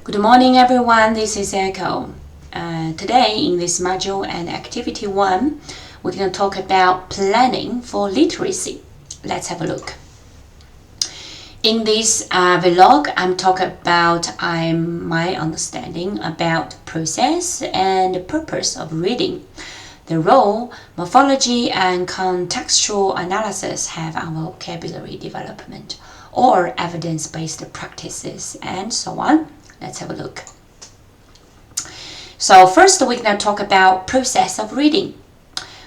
Good morning everyone, this is Echo. Today in this module and activity 1, we're going to talk about planning for literacy. Let's have a look. In this vlog, I'm talking about my understanding about process and purpose of reading, the role morphology and contextual analysis have on vocabulary development, or evidence-based practices, and so on. Let's have a look. So first we're going to talk about process of reading.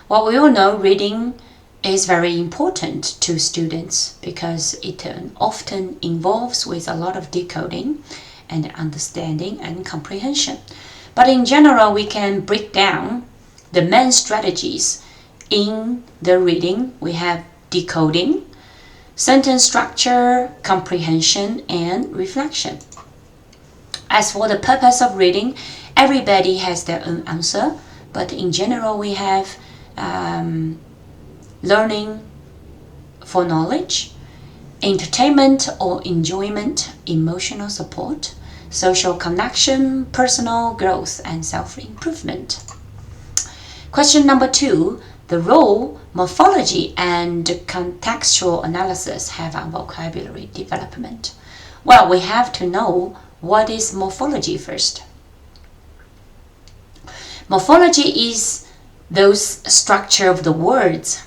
Well, we all know reading is very important to students because it often involves with a lot of decoding and understanding and comprehension. But in general, we can break down the main strategies in the reading. We have decoding, sentence structure, comprehension, and reflection. As for the purpose of reading, everybody has their own answer, but in general we have learning for knowledge, entertainment or enjoyment, emotional support, social connection, personal growth, and self-improvement. Question number 2, the role morphology and contextual analysis have on vocabulary development. Well, we have to know what is morphology first. Morphology is those structure of the words.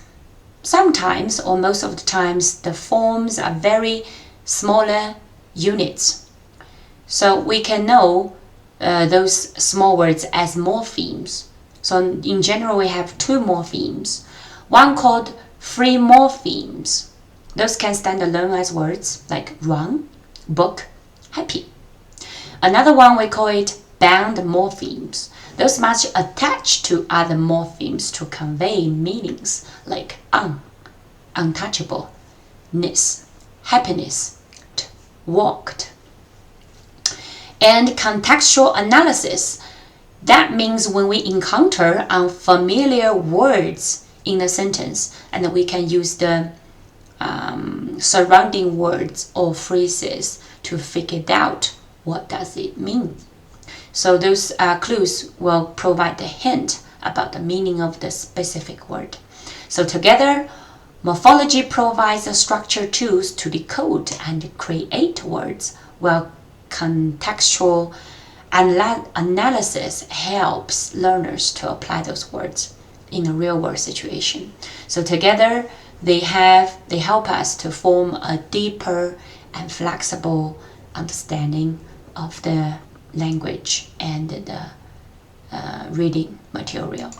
Sometimes or most of the times the forms are very smaller units. So we can know those small words as morphemes. So in general we have 2 morphemes. One called free morphemes. Those can stand alone as words like run, book, happy. Another one we call it bound morphemes. Those must attach to other morphemes to convey meanings like untouchable-ness, happiness, walked. And contextual analysis, that means when we encounter unfamiliar words in a sentence and we can use the surrounding words or phrases to figure it out. What does it mean? So those clues will provide the hint about the meaning of the specific word. So together, morphology provides the structure tools to decode and create words, while contextual analysis helps learners to apply those words in a real-world situation. So together, they help us to form a deeper and flexible understanding of the language and the reading material.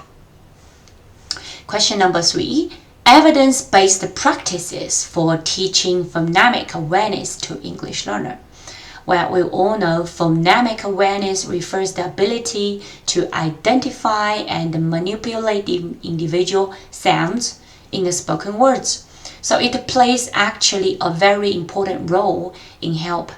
Question number 3, evidence-based practices for teaching phonemic awareness to English learner. Well, we all know phonemic awareness refers to the ability to identify and manipulate individual sounds in the spoken words. So it plays actually a very important role in help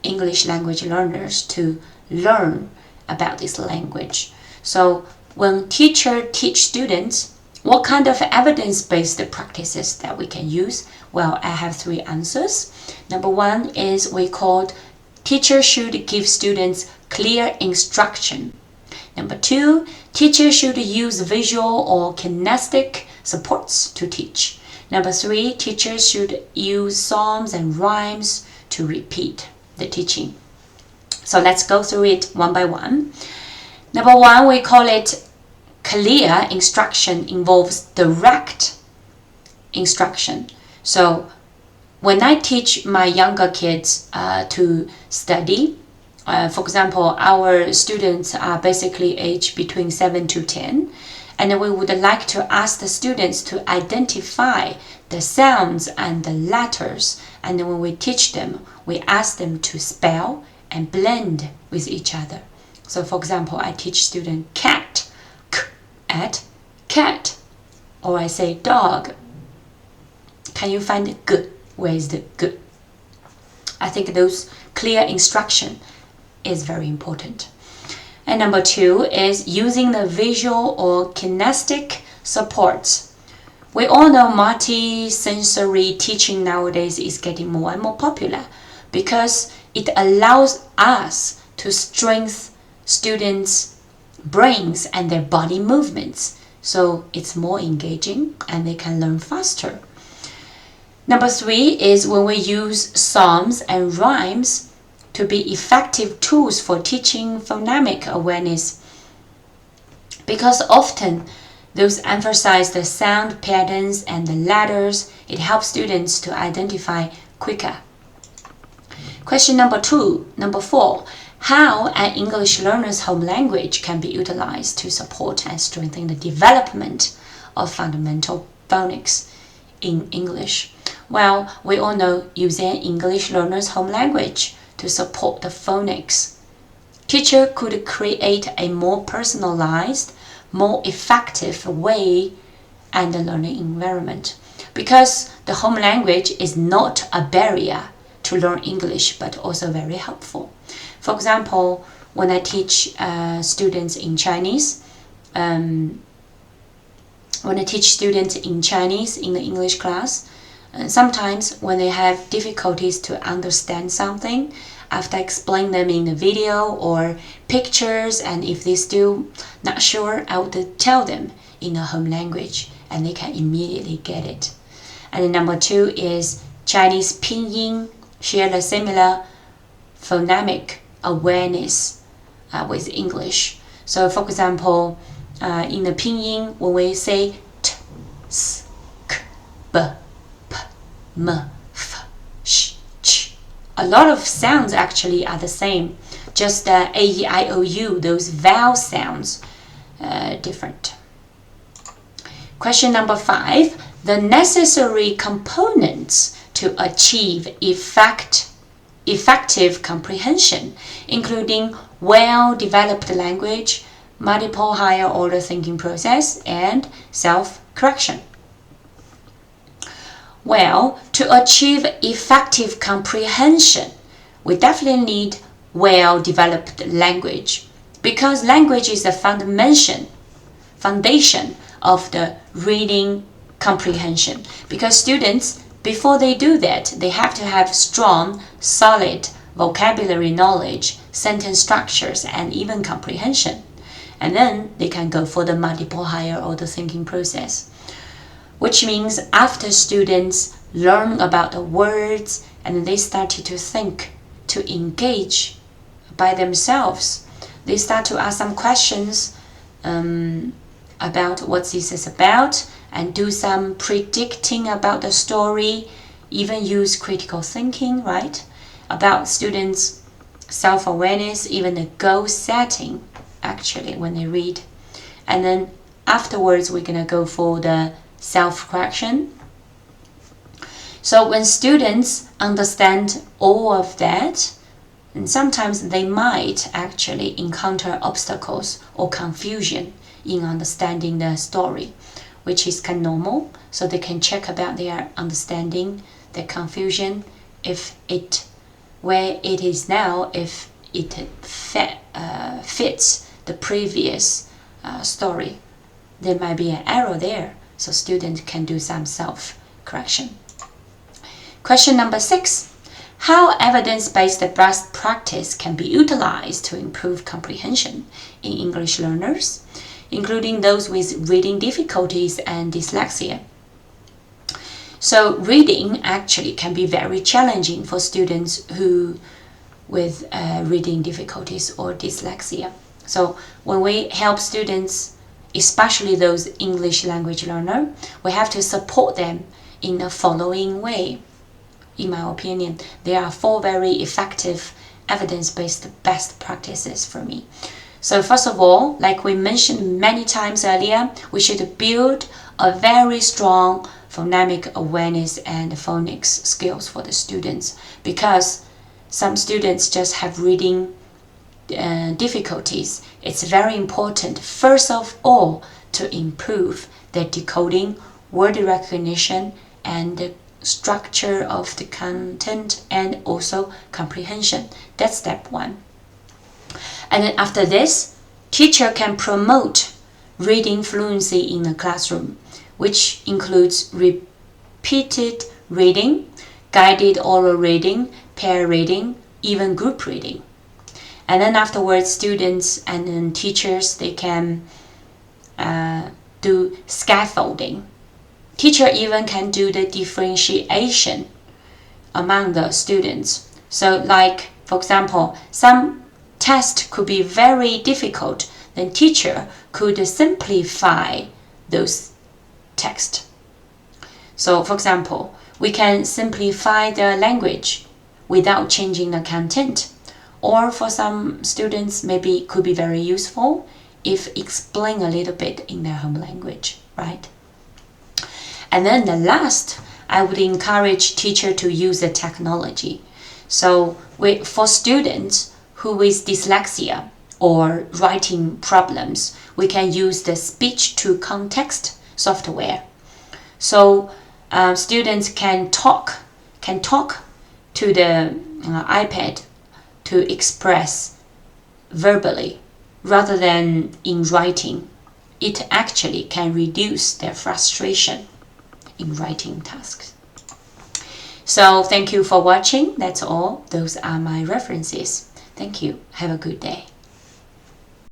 English language learners to learn about this language. So when teachers teach students, what kind of evidence-based practices that we can use? Well, I have 3 answers. Number 1 is we called teachers should give students clear instruction. Number 2, teachers should use visual or kinesthetic supports to teach. Number 3, teachers should use songs and rhymes to repeat the teaching. So let's go through it one by one. Number 1, we call it clear instruction involves direct instruction. So when I teach my younger kids to study, for example, our students are basically aged between 7 to 10, and we would like to ask the students to identify the sounds and the letters, and when we teach them, we ask them to spell and blend with each other. So for example, I teach student cat, k at cat, or I say dog. Can you find the g? Where is the g? I think those clear instruction is very important. And number 2 is using the visual or kinesthetic supports. We all know multi-sensory teaching nowadays is getting more and more popular because it allows us to strengthen students' brains and their body movements. So it's more engaging and they can learn faster. Number 3 is when we use songs and rhymes to be effective tools for teaching phonemic awareness, because often those emphasize the sound patterns and the letters. It helps students to identify quicker. Question number 4. How an English learner's home language can be utilized to support and strengthen the development of fundamental phonics in English? Well, we all know using English learner's home language to support the phonics. Teacher could create a more personalized, more effective way and the learning environment, because the home language is not a barrier to learn English but also very helpful. For example, when I teach students in Chinese, in the English class, sometimes when they have difficulties to understand something, after I explain them in the video or pictures, and if they're still not sure, I would tell them in the home language and they can immediately get it. And then number 2 is Chinese pinyin share a similar phonemic awareness with English. So for example, in the pinyin, when we say t, s, k, b, p, m, f, sh, ch, a lot of sounds actually are the same, just the a, e, I, o, u, those vowel sounds different. Question number 5. The necessary components to achieve effective comprehension, including well-developed language, multiple higher order thinking process, and self-correction. Well, to achieve effective comprehension, we definitely need well-developed language, because language is the foundation of the reading comprehension. Because students, before they do that, they have to have strong, solid vocabulary knowledge, sentence structures, and even comprehension. And then they can go for the multiple higher order thinking process, which means after students learn about the words and they started to think, to engage by themselves, they start to ask some questions about what this is about and do some predicting about the story, even use critical thinking, right? About students' self-awareness, even the goal setting, actually, when they read. And then afterwards, we're going to go for the self-correction. So when students understand all of that, and sometimes they might actually encounter obstacles or confusion in understanding the story, which is kind of normal. So they can check about their understanding, their confusion, where it is now, if it fits the previous story. There might be an error there, so students can do some self-correction. Question number 6. How evidence-based best practice can be utilized to improve comprehension in English learners, including those with reading difficulties and dyslexia? So reading actually can be very challenging for students with reading difficulties or dyslexia. So when we help students, especially those English language learners, we have to support them in the following way. In my opinion, there are 4 very effective evidence-based best practices for me. So first of all, like we mentioned many times earlier, we should build a very strong phonemic awareness and phonics skills for the students, because some students just have reading difficulties. It's very important, first of all, to improve their decoding, word recognition, and the structure of the content, and also comprehension. That's step 1. And then after this, teacher can promote reading fluency in the classroom, which includes repeated reading, guided oral reading, pair reading, even group reading. And then afterwards, students and then teachers, they can do scaffolding. Teacher even can do the differentiation among the students. So like, for example, some test could be very difficult, then teacher could simplify those text. So for example, we can simplify the language without changing the content. Or for some students, maybe it could be very useful if explain a little bit in their home language, right? And then the last, I would encourage teacher to use the technology. So for students who with dyslexia or writing problems, we can use the speech to context software. So students can talk to the iPad to express verbally rather than in writing. It actually can reduce their frustration in writing tasks. So thank you for watching. That's all. Those are my references. Thank you. Have a good day.